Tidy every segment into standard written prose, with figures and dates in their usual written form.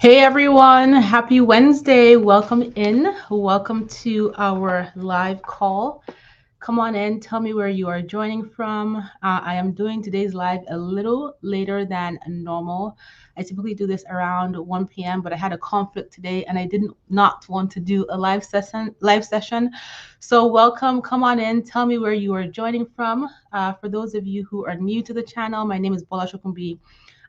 Hey everyone, happy Wednesday. Welcome in. Welcome to our live call. Come on in, tell me where you are joining from. I am doing today's live a little later than normal. I typically do this around 1 p.m., but I had a conflict today and I didn't not want to do a live session. So welcome, come on in, tell me where you are joining from. For those of you who are new to the channel, my name is Bola Shokumbi.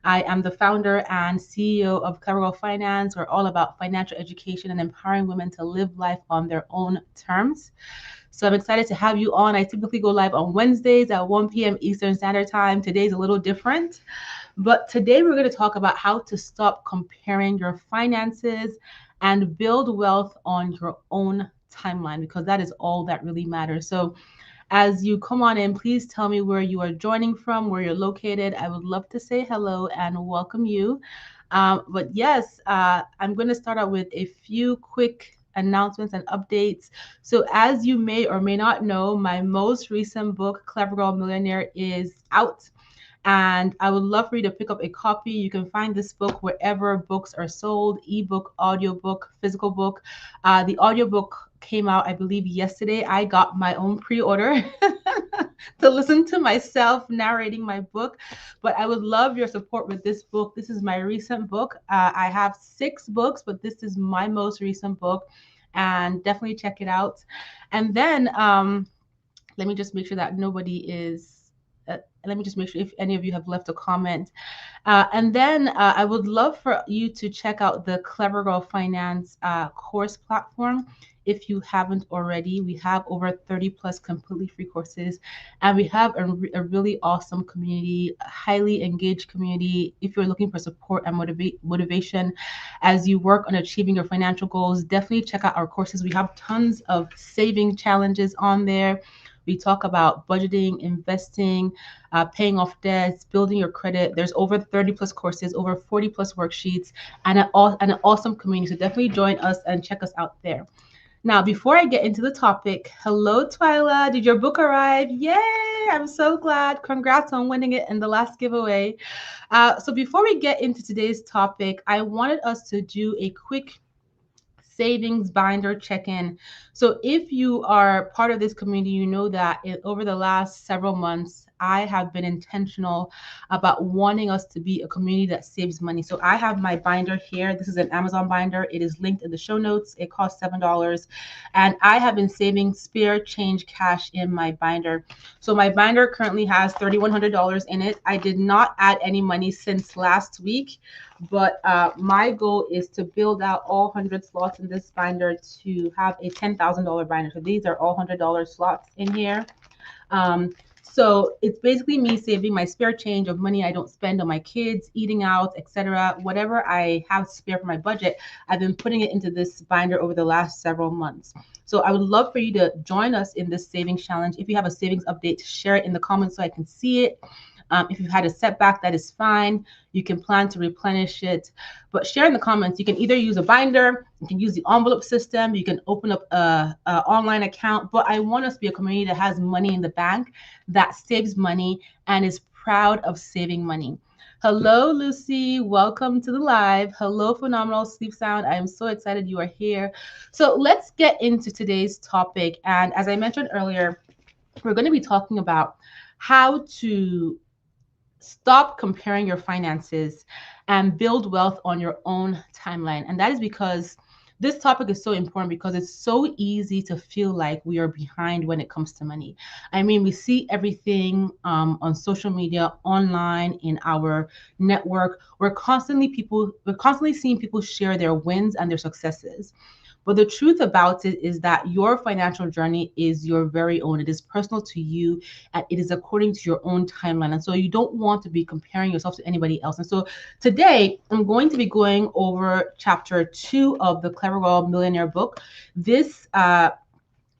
I am the founder and CEO of Clever Girl Finance. We're all about financial education and empowering women to live life on their own terms. So I'm excited to have you on. I typically go live on Wednesdays at 1 p.m. Eastern Standard Time. Today's a little different, but today we're going to talk about how to stop comparing your finances and build wealth on your own timeline, because that is all that really matters. So as you come on in, please tell me where you are joining from, where you're located. I would love to say hello and welcome you. But yes, I'm going to start out with a few quick announcements and updates. So, as you may or may not know, my most recent book, Clever Girl Millionaire, is out. And I would love for you to pick up a copy. You can find this book wherever books are sold, ebook, audiobook, physical book. The audiobook came out, I believe, yesterday. I got my own pre-order to listen to myself narrating my book. But I would love your support with this book. This is my recent book. I have 6 books, but this is my most recent book. And definitely check it out. And then let me just make sure that nobody is let me just make sure if any of you have left a comment. And then I would love for you to check out the Clever Girl Finance course platform. If you haven't already, we have over 30 plus completely free courses, and we have a really awesome community, a highly engaged community. If you're looking for support and motivation as you work on achieving your financial goals, definitely check out our courses. We have tons of saving challenges on there. We talk about budgeting, investing, paying off debts, building your credit. There's over 30 plus courses, over 40 plus worksheets, and an awesome community. So definitely join us and check us out there. Now, before I get into the topic, hello, Twyla. Did your book arrive? Yay! I'm so glad. Congrats on winning it in the last giveaway. So before we get into today's topic, I wanted us to do a quick savings binder check-in. So if you are part of this community, you know that over the last several months, I have been intentional about wanting us to be a community that saves money. So I have my binder here. This is an Amazon binder. It is linked in the show notes. It costs $7. And I have been saving spare change cash in my binder. So my binder currently has $3,100 in it. I did not add any money since last week, but my goal is to build out all 100 slots in this binder to have a $10,000 binder. So these are all $100 slots in here. So it's basically me saving my spare change of money I don't spend on my kids, eating out, etc. Whatever I have spare for my budget, I've been putting it into this binder over the last several months. So I would love for you to join us in this savings challenge. If you have a savings update, share it in the comments so I can see it. If you've had a setback, that is fine. You can plan to replenish it, but share in the comments. You can either use a binder, you can use the envelope system, you can open up a online account. But I want us to be a community that has money in the bank, that saves money, and is proud of saving money. Hello, Lucy. Welcome to the live. Hello, Phenomenal Sleep Sound. I am so excited you are here. So let's get into today's topic. And as I mentioned earlier, we're going to be talking about how to stop comparing your finances and build wealth on your own timeline. And that is because this topic is so important, because it's so easy to feel like we are behind when it comes to money. I mean, we see everything on social media, online, in our network. We're constantly seeing people share their wins and their successes. But the truth about it is that your financial journey is your very own. It is personal to you, and it is according to your own timeline. And so you don't want to be comparing yourself to anybody else. And so today I'm going to be going over chapter 2 of the Clever Girl Millionaire book. This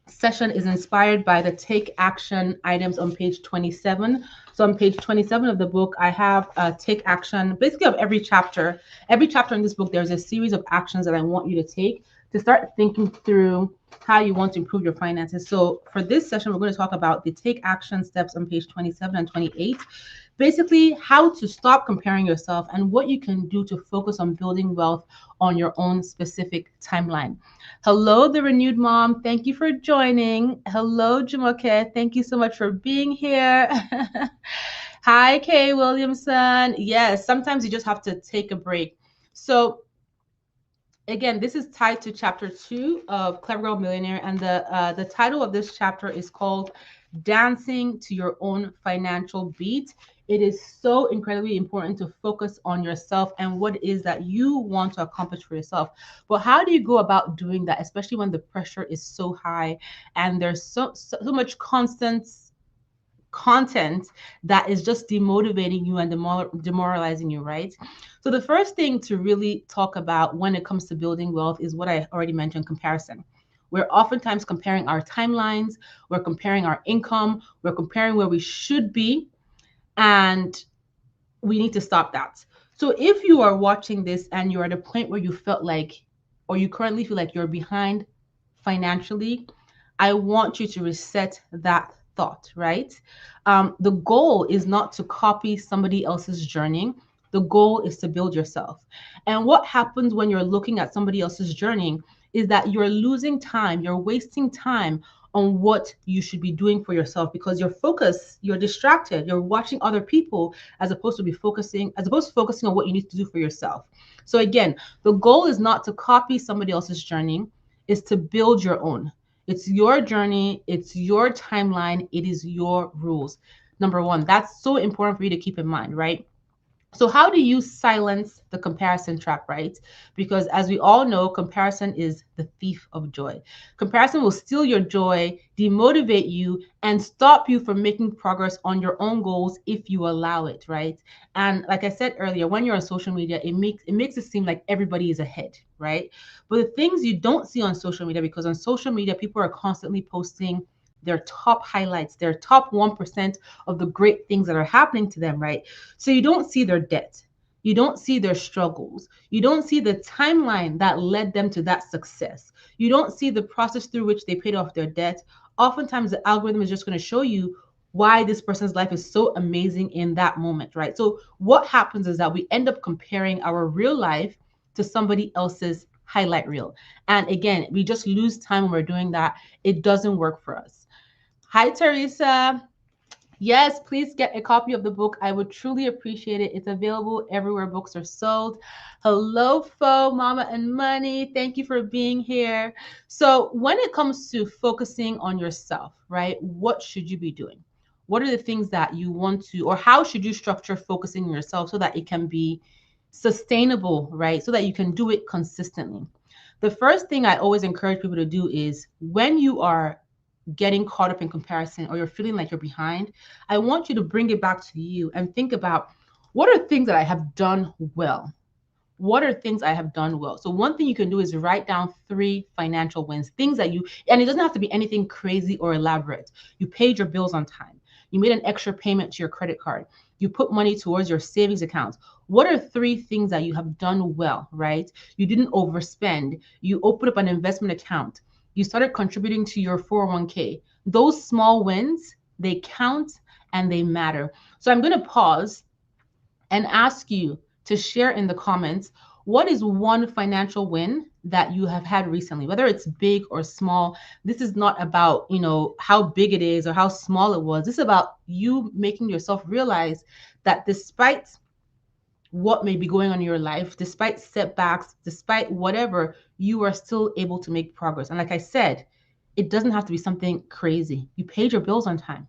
session is inspired by the take action items on page 27. So on page 27 of the book, I have a take action basically of every chapter. Every chapter in this book, there's a series of actions that I want you to take to start thinking through how you want to improve your finances. So for this session, we're going to talk about the take action steps on page 27 and 28. Basically, how to stop comparing yourself and what you can do to focus on building wealth on your own specific timeline. Hello, the renewed mom. Thank you for joining. Hello, Jumoke. Thank you so much for being here. Hi, Kay Williamson. Yes, sometimes you just have to take a break. So, again, this is tied to chapter 2 of Clever Girl Millionaire, and the title of this chapter is called "Dancing to Your Own Financial Beat." It is so incredibly important to focus on yourself and what it is that you want to accomplish for yourself. But how do you go about doing that, especially when the pressure is so high and there's so much constant content that is just demotivating you and demoralizing you, right? So the first thing to really talk about when it comes to building wealth is what I already mentioned, comparison. We're oftentimes comparing our timelines, we're comparing our income, we're comparing where we should be, and we need to stop that. So if you are watching this and you're at a point where you felt like, or you currently feel like you're behind financially, I want you to reset that thought, right? The goal is not to copy somebody else's journey. The goal is to build yourself. And what happens when you're looking at somebody else's journey is that you're losing time, you're wasting time on what you should be doing for yourself because you're distracted, you're watching other people as opposed to focusing on what you need to do for yourself. So again, the goal is not to copy somebody else's journey, is to build your own. It's your journey, it's your timeline, it is your rules. Number one, that's so important for you to keep in mind, right? So, how do you silence the comparison trap, right? Because as we all know, comparison is the thief of joy. Comparison will steal your joy, demotivate you, and stop you from making progress on your own goals if you allow it, right? And like I said earlier, when you're on social media, it makes it seem like everybody is ahead, right? But the things you don't see on social media, because on social media, people are constantly posting their top highlights, their top 1% of the great things that are happening to them, right? So you don't see their debt. You don't see their struggles. You don't see the timeline that led them to that success. You don't see the process through which they paid off their debt. Oftentimes, the algorithm is just going to show you why this person's life is so amazing in that moment, right? So, what happens is that we end up comparing our real life to somebody else's highlight reel. And again, we just lose time when we're doing that. It doesn't work for us. Hi, Teresa. Yes, please get a copy of the book. I would truly appreciate it. It's available everywhere books are sold. Hello, Fo, Mama and Money. Thank you for being here. So, when it comes to focusing on yourself, right, what should you be doing? What are the things that you want to, or how should you structure focusing on yourself so that it can be sustainable, right? So that you can do it consistently. The first thing I always encourage people to do is when you are getting caught up in comparison or you're feeling like you're behind, I want you to bring it back to you and think about what are things that I have done well? What are things I have done well? So one thing you can do is write down 3 financial wins, things that you, and it doesn't have to be anything crazy or elaborate. You paid your bills on time. You made an extra payment to your credit card. You put money towards your savings accounts. What are 3 things that you have done well, right? You didn't overspend. You opened up an investment account. You started contributing to your 401k. Those small wins, they count and they matter. So I'm going to pause and ask you to share in the comments what is one financial win that you have had recently, whether it's big or small. This is not about, how big it is or how small it was. This is about you making yourself realize that despite what may be going on in your life, despite setbacks, despite whatever, you are still able to make progress. And like I said, it doesn't have to be something crazy. You paid your bills on time.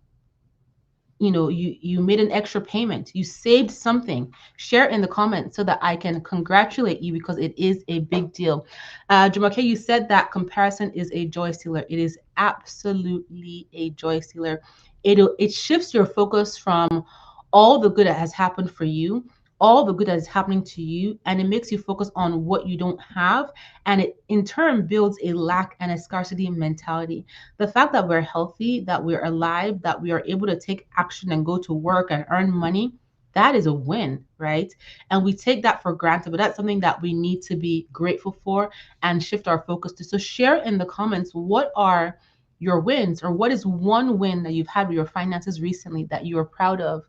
You made an extra payment, you saved something. Share in the comments so that I can congratulate you because it is a big deal. Jamake, you said that comparison is a joy stealer. It is absolutely a joy stealer. It shifts your focus from all the good that has happened for you, all the good that is happening to you, and it makes you focus on what you don't have, and it in turn builds a lack and a scarcity mentality. The fact that we're healthy, that we're alive, that we are able to take action and go to work and earn money, that is a win, right? And we take that for granted, but that's something that we need to be grateful for and shift our focus to. So share in the comments, what are your wins, or what is one win that you've had with your finances recently that you are proud of?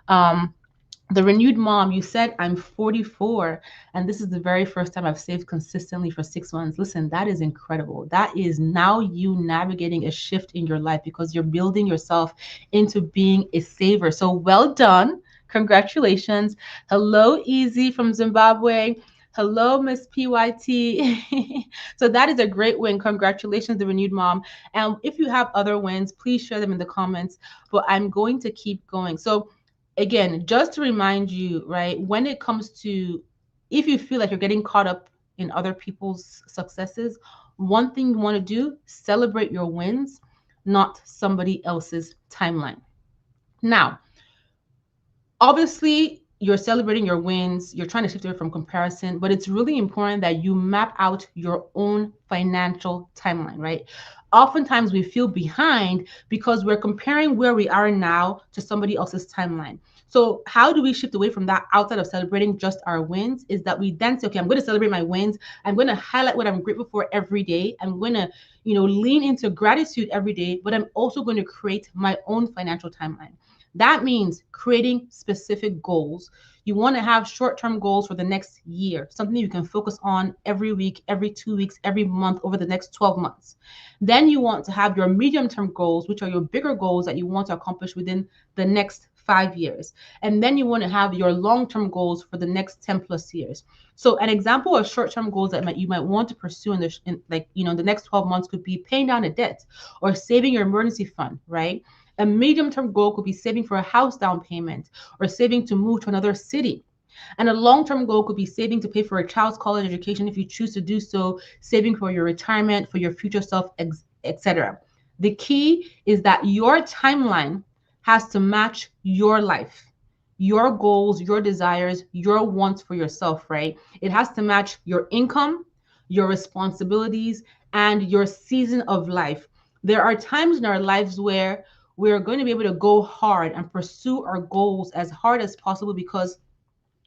The renewed mom, you said I'm 44 and this is the very first time I've saved consistently for 6 months. Listen, that is incredible. That is now you navigating a shift in your life because you're building yourself into being a saver. So well done. Congratulations. Hello, Easy from Zimbabwe. Hello, Miss PYT. So that is a great win. Congratulations, the renewed mom. And if you have other wins, please share them in the comments. But I'm going to keep going. So again, just to remind you, right, when it comes to if you feel like you're getting caught up in other people's successes, one thing you want to do, celebrate your wins, not somebody else's timeline. Now, obviously, you're celebrating your wins, you're trying to shift away from comparison, but it's really important that you map out your own financial timeline, right? Oftentimes we feel behind because we're comparing where we are now to somebody else's timeline. So how do we shift away from that outside of celebrating just our wins? Is that we then say, okay, I'm going to celebrate my wins. I'm going to highlight what I'm grateful for every day. I'm going to, lean into gratitude every day, but I'm also going to create my own financial timeline. That means creating specific goals. You want to have short-term goals for the next year, something you can focus on every week, every 2 weeks, every month over the next 12 months. Then you want to have your medium-term goals, which are your bigger goals that you want to accomplish within the next 5 years. And then you want to have your long-term goals for the next 10 plus years. So an example of short-term goals that you might want to pursue in the next 12 months could be paying down a debt or saving your emergency fund, right? A medium-term goal could be saving for a house down payment or saving to move to another city. And a long-term goal could be saving to pay for a child's college education if you choose to do so, saving for your retirement, for your future self, etc. The key is that your timeline has to match your life, your goals, your desires, your wants for yourself, right? It has to match your income, your responsibilities, and your season of life. There are times in our lives where we're going to be able to go hard and pursue our goals as hard as possible because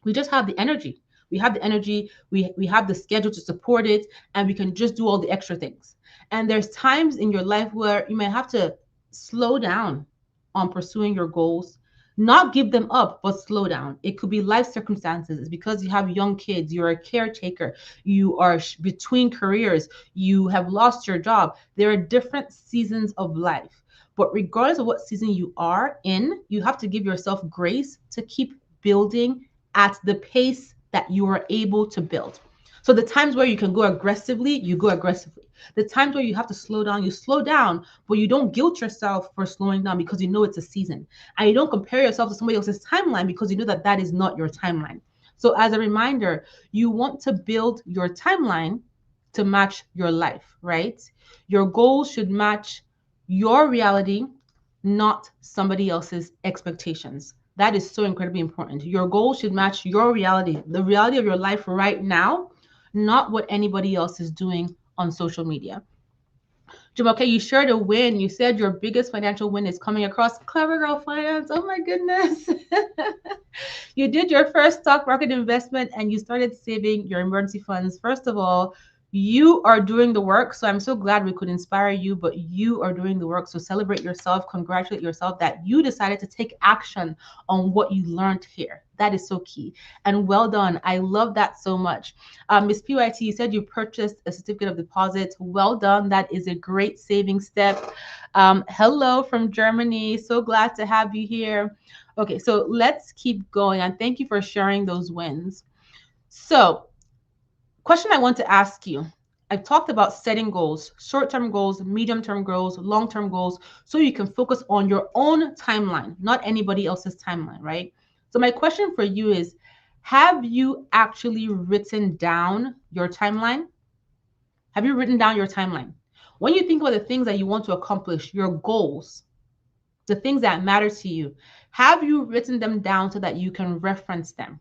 we just have the energy. We have the energy, we have the schedule to support it, and we can just do all the extra things. And there's times in your life where you may have to slow down on pursuing your goals, not give them up, but slow down. It could be life circumstances. It's because you have young kids, you're a caretaker, you are between careers, you have lost your job. There are different seasons of life. But regardless of what season you are in, you have to give yourself grace to keep building at the pace that you are able to build. So the times where you can go aggressively, you go aggressively. The times where you have to slow down, you slow down, but you don't guilt yourself for slowing down because you know it's a season. And you don't compare yourself to somebody else's timeline because you know that that is not your timeline. So as a reminder, you want to build your timeline to match your life, right? Your goals should match your reality, not somebody else's expectations. That is so incredibly important. Your goal should match your reality, the reality of your life right now, not what anybody else is doing on social media. Jamoke, you shared a win. You said your biggest financial win is coming across Clever Girl Finance. Oh my goodness. You did your first stock market investment and you started saving your emergency funds. First of all, you are doing the work. So I'm so glad we could inspire you, but you are doing the work. So celebrate yourself, congratulate yourself that you decided to take action on what you learned here. That is so key. And well done. I love that so much. Ms. PYT, you said you purchased a certificate of deposit. Well done. That is a great saving step. Hello from Germany. So glad to have you here. Okay, so let's keep going. And thank you for sharing those wins. So, question I want to ask you. I've talked about setting goals, short-term goals, medium-term goals, long-term goals, so you can focus on your own timeline, not anybody else's timeline, right? So my question for you is, have you actually written down your timeline? Have you written down your timeline? When you think about the things that you want to accomplish, your goals, the things that matter to you, have you written them down so that you can reference them?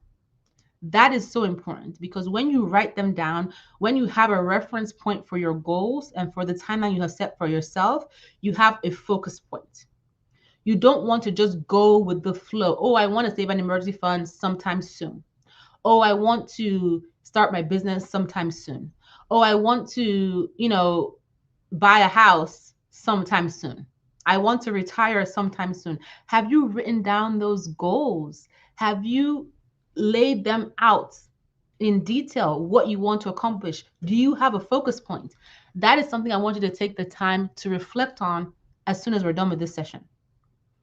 That is so important because when you write them down, when you have a reference point for your goals and for the timeline you have set for yourself, you have a focus point. You don't want to just go with the flow. Oh, I want to save an emergency fund sometime soon. Oh, I want to start my business sometime soon. Oh, I want to, buy a house sometime soon. I want to retire sometime soon. Have you written down those goals? Have you laid them out in detail, what you want to accomplish? Do you have a focus point? That is something I want you to take the time to reflect on as soon as we're done with this session.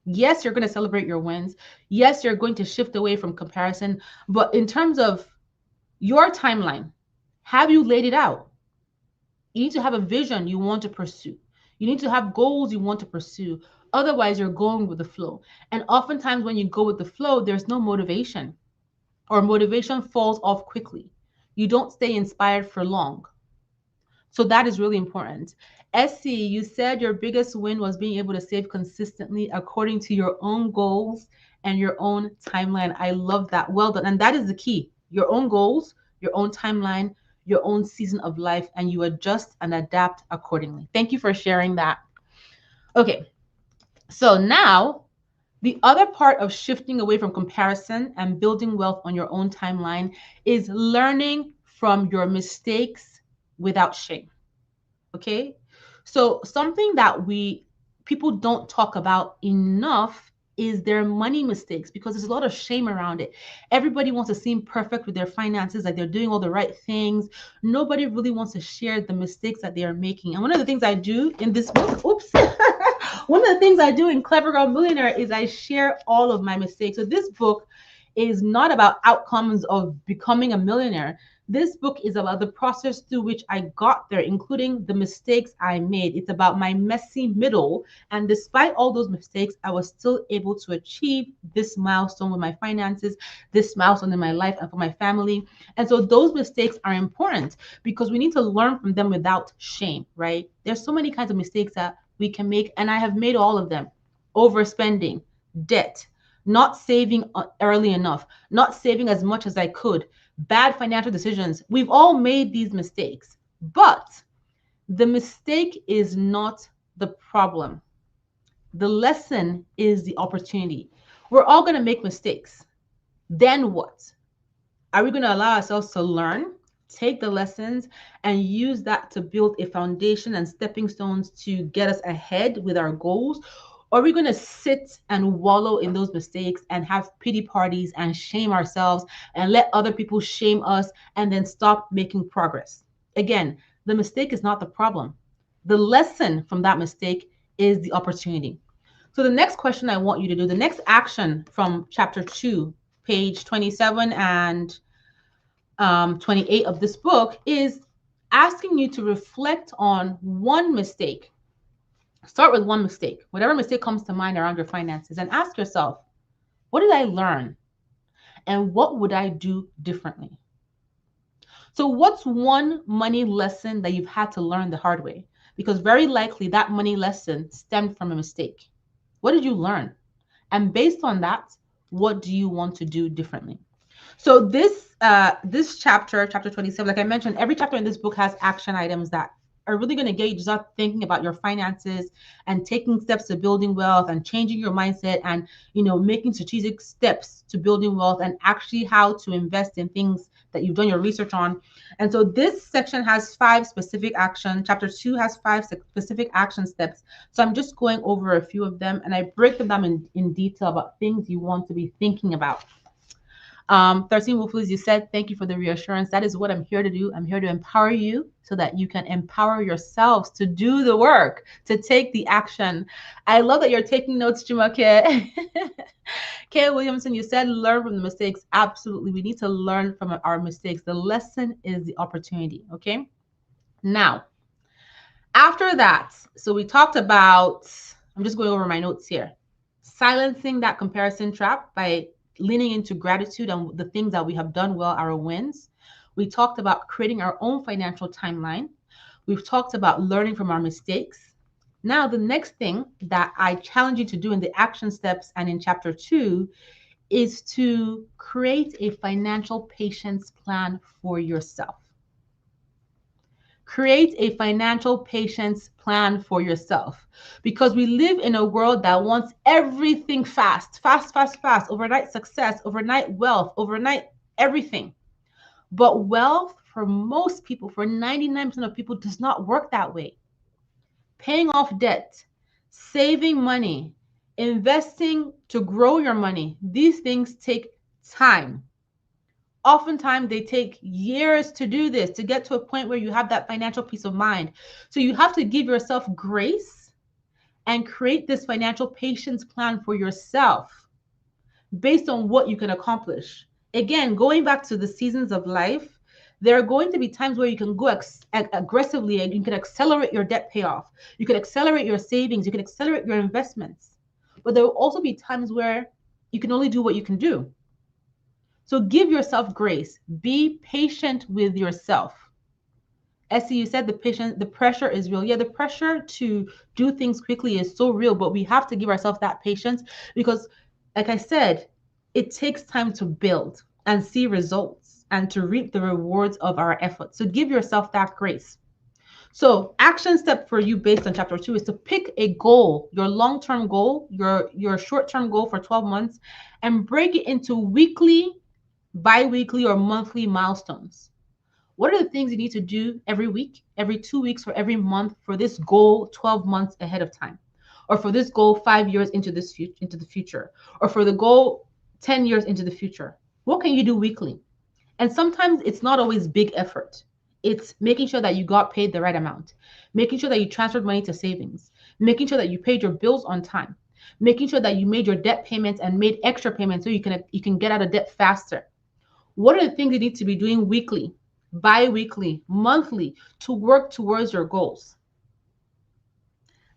Yes, you're going to celebrate your wins. Yes, you're going to shift away from comparison. But in terms of your timeline, have you laid it out? You need to have a vision you want to pursue. You need to have goals you want to pursue. Otherwise, you're going with the flow. And oftentimes, when you go with the flow, there's no motivation, or motivation falls off quickly. You don't stay inspired for long. So that is really important. Essie, you said your biggest win was being able to save consistently according to your own goals and your own timeline. I love that. Well done. And that is the key. Your own goals, your own timeline, your own season of life, and you adjust and adapt accordingly. Thank you for sharing that. Okay. So now the other part of shifting away from comparison and building wealth on your own timeline is learning from your mistakes without shame. Okay. So something that people don't talk about enough is their money mistakes, because there's a lot of shame around it. Everybody wants to seem perfect with their finances, like they're doing all the right things. Nobody really wants to share the mistakes that they are making. And one of the things I do in this book, oops, one of the things I do in Clever Girl Millionaire is I share all of my mistakes. So this book is not about outcomes of becoming a millionaire. This book is about the process through which I got there, including the mistakes I made. It's about my messy middle. And despite all those mistakes, I was still able to achieve this milestone with my finances, this milestone in my life and for my family. And so those mistakes are important because we need to learn from them without shame, right? There's so many kinds of mistakes that we can make, and I have made all of them. Overspending, debt, not saving early enough, not saving as much as I could, bad financial decisions. We've all made these mistakes, but the mistake is not the problem. The lesson is the opportunity. We're all going to make mistakes. Then what? Are we going to allow ourselves to learn, take the lessons, and use that to build a foundation and stepping stones to get us ahead with our goals? Or are we going to sit and wallow in those mistakes and have pity parties and shame ourselves and let other people shame us and then stop making progress? Again, the mistake is not the problem. The lesson from that mistake is the opportunity. So the next question I want you to do, the next action from chapter 2, page 27 and 28 of this book, is asking you to reflect on one mistake. Start with one mistake, whatever mistake comes to mind around your finances, and ask yourself, what did I learn? And what would I do differently? So what's one money lesson that you've had to learn the hard way? Because very likely that money lesson stemmed from a mistake. What did you learn? And based on that, what do you want to do differently? So this chapter 27, like I mentioned, every chapter in this book has action items that are really going to get you to start thinking about your finances and taking steps to building wealth and changing your mindset and, making strategic steps to building wealth and actually how to invest in things that you've done your research on. And so this section has 5 specific actions. Chapter 2 has 5 specific action steps. So I'm just going over a few of them, and I break them down in detail about things you want to be thinking about. 13 Wolfies, you said, thank you for the reassurance. That is what I'm here to do. I'm here to empower you so that you can empower yourselves to do the work, to take the action. I love that you're taking notes, Jumoke. Kay Williamson, you said, learn from the mistakes. Absolutely. We need to learn from our mistakes. The lesson is the opportunity. Okay. Now, after that, so we talked about, I'm just going over my notes here, silencing that comparison trap by leaning into gratitude and the things that we have done well, our wins. We talked about creating our own financial timeline. We've talked about learning from our mistakes. Now, the next thing that I challenge you to do in the action steps and in chapter 2 is to create a financial patience plan for yourself. Create a financial patience plan for yourself, because we live in a world that wants everything fast, overnight success, overnight wealth, overnight everything. But wealth for most people, for 99% of people, does not work that way. Paying off debt, saving money, investing to grow your money. These things take time. Oftentimes, they take years to do this, to get to a point where you have that financial peace of mind. So you have to give yourself grace and create this financial patience plan for yourself based on what you can accomplish. Again, going back to the seasons of life, there are going to be times where you can go aggressively and you can accelerate your debt payoff. You can accelerate your savings. You can accelerate your investments. But there will also be times where you can only do what you can do. So give yourself grace. Be patient with yourself. Essie, you said the pressure is real. Yeah, the pressure to do things quickly is so real, but we have to give ourselves that patience because, like I said, it takes time to build and see results and to reap the rewards of our efforts. So give yourself that grace. So action step for you based on chapter 2 is to pick a goal, your long-term goal, your short-term goal for 12 months, and break it into weekly, bi-weekly, or monthly milestones. What are the things you need to do every week, every 2 weeks, or every month for this goal 12 months ahead of time? Or for this goal 5 years into the future? Or for the goal 10 years into the future? What can you do weekly? And sometimes it's not always big effort. It's making sure that you got paid the right amount, making sure that you transferred money to savings, making sure that you paid your bills on time, making sure that you made your debt payments and made extra payments so you can get out of debt faster. What are the things you need to be doing weekly, bi-weekly, monthly to work towards your goals?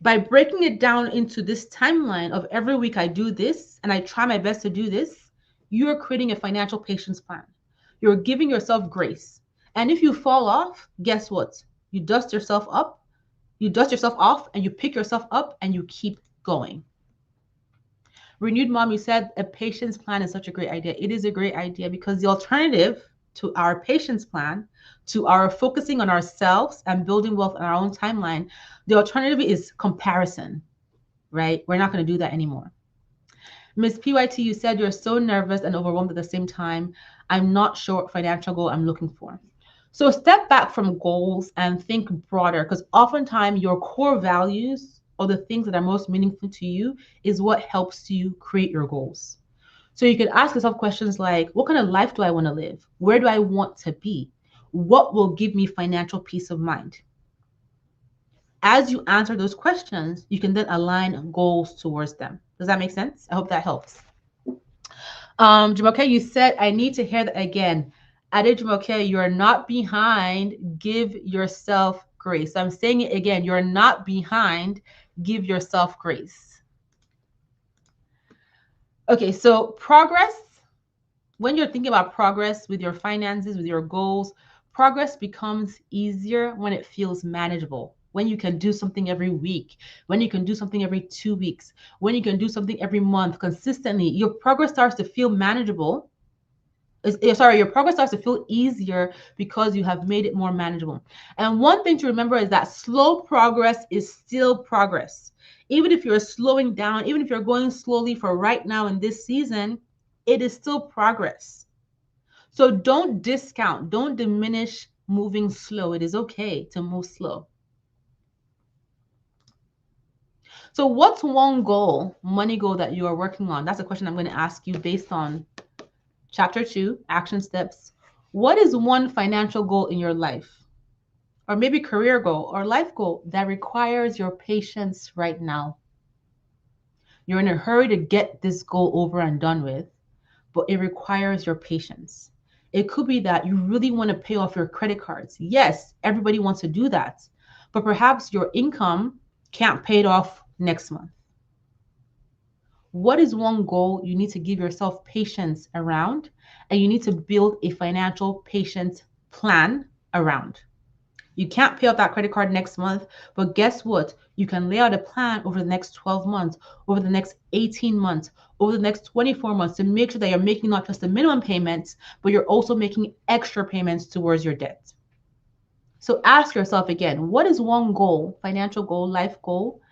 By breaking it down into this timeline of every week I do this and I try my best to do this, you're creating a financial patience plan. You're giving yourself grace. And if you fall off, guess what? You dust yourself up, you dust yourself off, and you pick yourself up and you keep going. Renewed Mom, you said a patience plan is such a great idea. It is a great idea because the alternative to our patience plan, to our focusing on ourselves and building wealth on our own timeline, the alternative is comparison, right? We're not going to do that anymore. Miss PYT, you said you're so nervous and overwhelmed at the same time. I'm not sure what financial goal I'm looking for. So step back from goals and think broader because oftentimes your core values or the things that are most meaningful to you is what helps you create your goals. So you can ask yourself questions like, what kind of life do I want to live? Where do I want to be? What will give me financial peace of mind? As you answer those questions, you can then align goals towards them. Does that make sense? I hope that helps. Jumoke, you said, I need to hear that again. Added Jumoke, you're not behind. Give yourself grace. So I'm saying it again. You're not behind. Give yourself grace. Okay, so progress, when you're thinking about progress with your finances, with your goals, progress becomes easier when it feels manageable. When you can do something every week, when you can do something every 2 weeks, when you can do something every month consistently, your progress starts to feel manageable. Your progress starts to feel easier because you have made it more manageable. And one thing to remember is that slow progress is still progress. Even if you're slowing down, even if you're going slowly for right now in this season, it is still progress. So don't discount, don't diminish moving slow. It is okay to move slow. So what's one goal, money goal that you are working on? That's a question I'm going to ask you based on Chapter 2, action steps. What is one financial goal in your life, or maybe career goal or life goal that requires your patience right now? You're in a hurry to get this goal over and done with, but it requires your patience. It could be that you really want to pay off your credit cards. Yes, everybody wants to do that, but perhaps your income can't pay it off next month. What is one goal you need to give yourself patience around, and you need to build a financial patience plan around? You can't pay off that credit card next month, but guess what? You can lay out a plan over the next 12 months, over the next 18 months, over the next 24 months to make sure that you're making not just the minimum payments, but you're also making extra payments towards your debt. So ask yourself again, what is one goal, financial goal, life goal,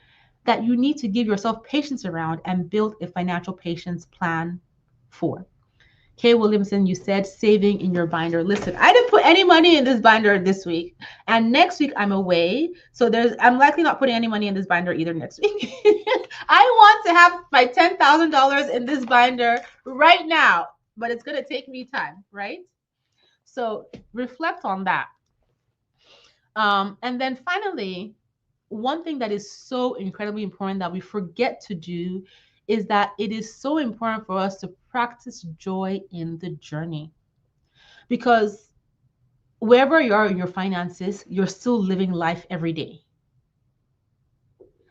that you need to give yourself patience around and build a financial patience plan for? Kay Williamson, you said saving in your binder. Listen, I didn't put any money in this binder this week, and next week I'm away, so I'm likely not putting any money in this binder either next week. I want to have my $10,000 in this binder right now, but it's gonna take me time, right? So reflect on that. And then finally, one thing that is so incredibly important that we forget to do is that it is so important for us to practice joy in the journey. Because wherever you are in your finances, you're still living life every day.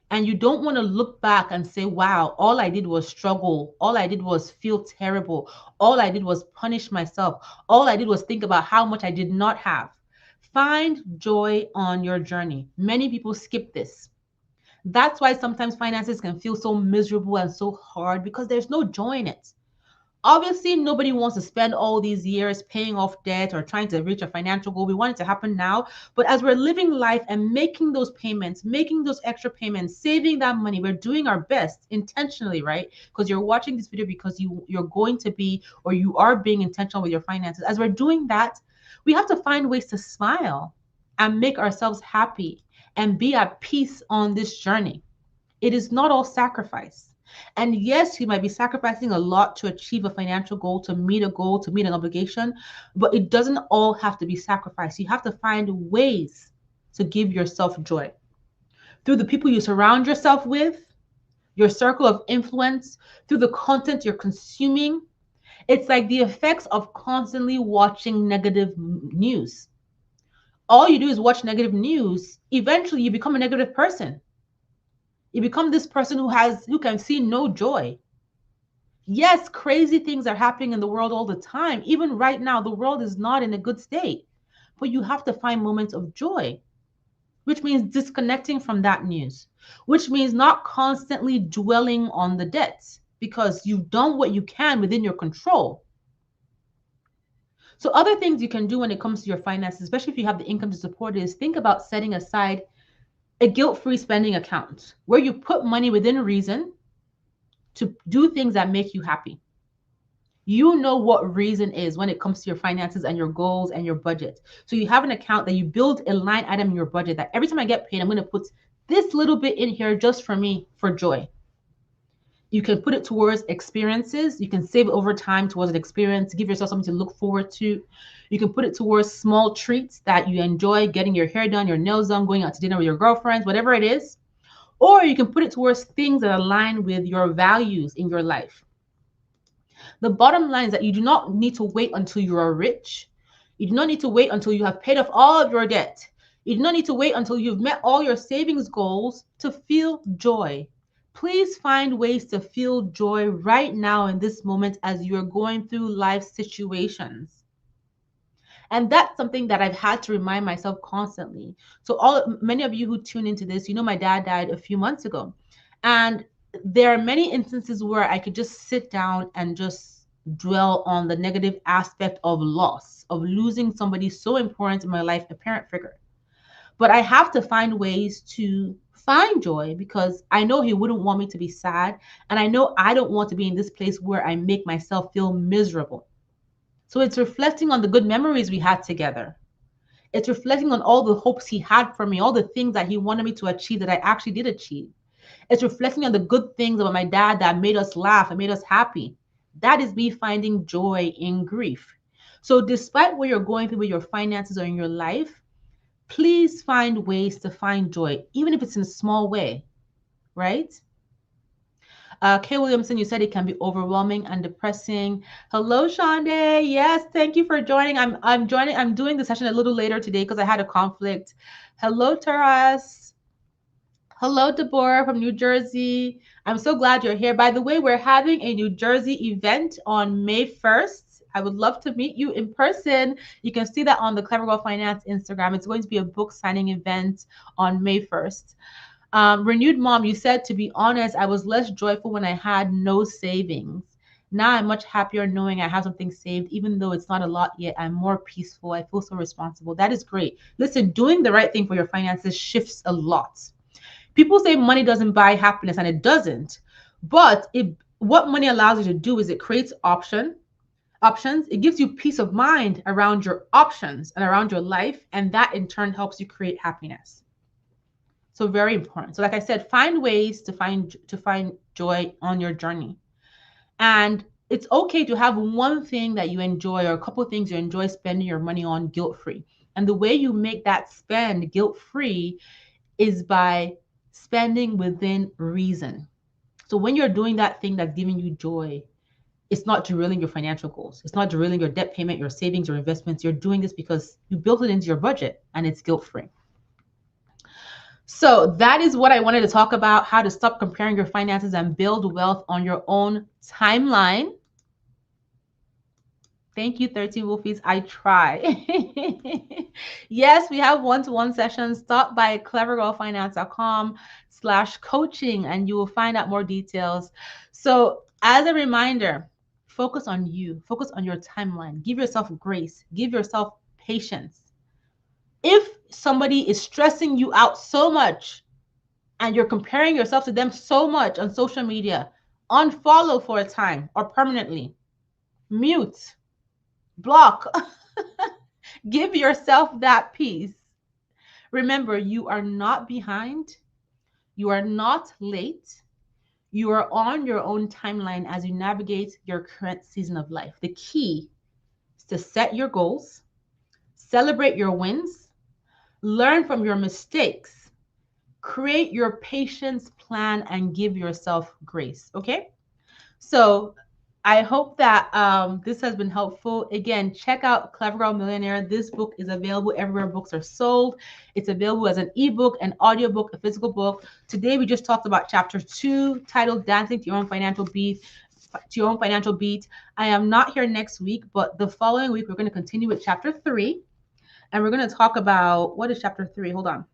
And you don't want to look back and say, wow, all I did was struggle. All I did was feel terrible. All I did was punish myself. All I did was think about how much I did not have. Find joy on your journey. Many people skip this. That's why sometimes finances can feel so miserable and so hard because there's no joy in it. Obviously, nobody wants to spend all these years paying off debt or trying to reach a financial goal. We want it to happen now. But as we're living life and making those payments, making those extra payments, saving that money, we're doing our best intentionally, right? Because you're watching this video because you're going to be, or you are being intentional with your finances. As we're doing that, we have to find ways to smile and make ourselves happy and be at peace on this journey. It is not all sacrifice. And yes, you might be sacrificing a lot to achieve a financial goal, to meet a goal, to meet an obligation, but it doesn't all have to be sacrificed. You have to find ways to give yourself joy through the people you surround yourself with, your circle of influence, through the content you're consuming. It's like the effects of constantly watching negative news. All you do is watch negative news. Eventually, you become a negative person. You become this person who can see no joy. Yes, crazy things are happening in the world all the time. Even right now, the world is not in a good state. But you have to find moments of joy, which means disconnecting from that news, which means not constantly dwelling on the debts because you've done what you can within your control. So other things you can do when it comes to your finances, especially if you have the income to support it, is think about setting aside a guilt-free spending account where you put money within reason to do things that make you happy. You know what reason is when it comes to your finances and your goals and your budget. So you have an account that you build a line item in your budget that every time I get paid, I'm going to put this little bit in here just for me, for joy. You can put it towards experiences. You can save it over time towards an experience, give yourself something to look forward to. You can put it towards small treats that you enjoy, getting your hair done, your nails done, going out to dinner with your girlfriends, whatever it is. Or you can put it towards things that align with your values in your life. The bottom line is that you do not need to wait until you are rich. You do not need to wait until you have paid off all of your debt. You do not need to wait until you've met all your savings goals to feel joy. Please find ways to feel joy right now in this moment as you're going through life situations. And that's something that I've had to remind myself constantly. So many of you who tune into this, you know my dad died a few months ago. And there are many instances where I could just sit down and just dwell on the negative aspect of loss, of losing somebody so important in my life, a parent figure. But I have to find ways to find joy because I know he wouldn't want me to be sad. And I know I don't want to be in this place where I make myself feel miserable. So it's reflecting on the good memories we had together. It's reflecting on all the hopes he had for me, all the things that he wanted me to achieve that I actually did achieve. It's reflecting on the good things about my dad that made us laugh and made us happy. That is me finding joy in grief. So despite what you're going through with your finances or in your life, please find ways to find joy, even if it's in a small way, right? Kay Williamson, you said it can be overwhelming and depressing. Hello, Shonda. Yes, thank you for joining. I'm joining. I'm doing the session a little later today because I had a conflict. Hello, Taras. Hello, Deborah from New Jersey. I'm so glad you're here. By the way, we're having a New Jersey event on May 1st. I would love to meet you in person. You can see that on the Clever Girl Finance Instagram. It's going to be a book signing event on May 1st. Renewed Mom, you said, to be honest, I was less joyful when I had no savings. Now I'm much happier knowing I have something saved, even though it's not a lot yet. I'm more peaceful. I feel so responsible. That is great. Listen, doing the right thing for your finances shifts a lot. People say money doesn't buy happiness, and it doesn't. But what money allows you to do is it creates option. options, it gives you peace of mind around your options and around your life, and that in turn helps you create happiness. So very important. So like I said, find ways to find joy on your journey. And it's okay to have one thing that you enjoy or a couple of things you enjoy spending your money on guilt-free. And the way you make that spend guilt-free is by spending within reason. So when you're doing that thing that's giving you joy, it's not derailing your financial goals. It's not derailing your debt payment, your savings, your investments. You're doing this because you built it into your budget and it's guilt-free. So that is what I wanted to talk about, how to stop comparing your finances and build wealth on your own timeline. Thank you, 13 Wolfies. I try. Yes, we have one-to-one sessions. Stop by clevergirlfinance.com/coaching and you will find out more details. So as a reminder, focus on you. Focus on your timeline. Give yourself grace. Give yourself patience. If somebody is stressing you out so much and you're comparing yourself to them so much on social media, unfollow for a time or permanently. Mute. Block. Give yourself that peace. Remember, you are not behind. You are not late. You are on your own timeline as you navigate your current season of life. The key is to set your goals, celebrate your wins, learn from your mistakes, create your patience plan, and give yourself grace. Okay? So I hope that this has been helpful. Again, check out Clever Girl Millionaire. This book is available everywhere books are sold. It's available as an ebook, an audiobook, a physical book. Today, we just talked about chapter 2, titled Dancing to Your Own Financial Beat. I am not here next week, but the following week, we're going to continue with chapter 3. And we're going to talk about, what is chapter 3? Hold on.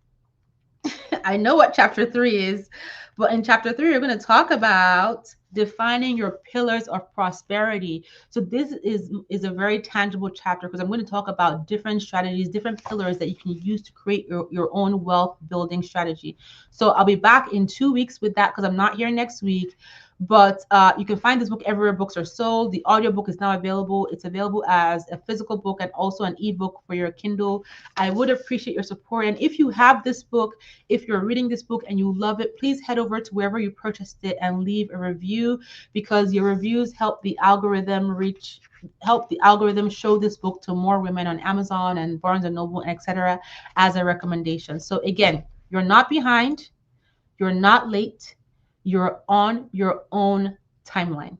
I know what chapter 3 is, but in chapter 3, we're going to talk about defining your pillars of prosperity. So this is a very tangible chapter because I'm going to talk about different strategies, different pillars that you can use to create your own wealth building strategy. So I'll be back in 2 weeks with that because I'm not here next week. But you can find this book everywhere books are sold. The audiobook is now available. It's available as a physical book and also an ebook for your Kindle. I would appreciate your support. And if you have this book, if you're reading this book and you love it, please head over to wherever you purchased it and leave a review because your reviews help the algorithm show this book to more women on Amazon and Barnes and Noble, etc. as a recommendation. So again, you're not behind. You're not late. You're on your own timeline.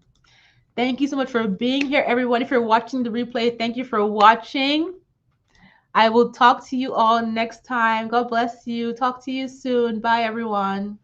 Thank you so much for being here, everyone. If you're watching the replay, thank you for watching. I will talk to you all next time. God bless you. Talk to you soon. Bye, everyone.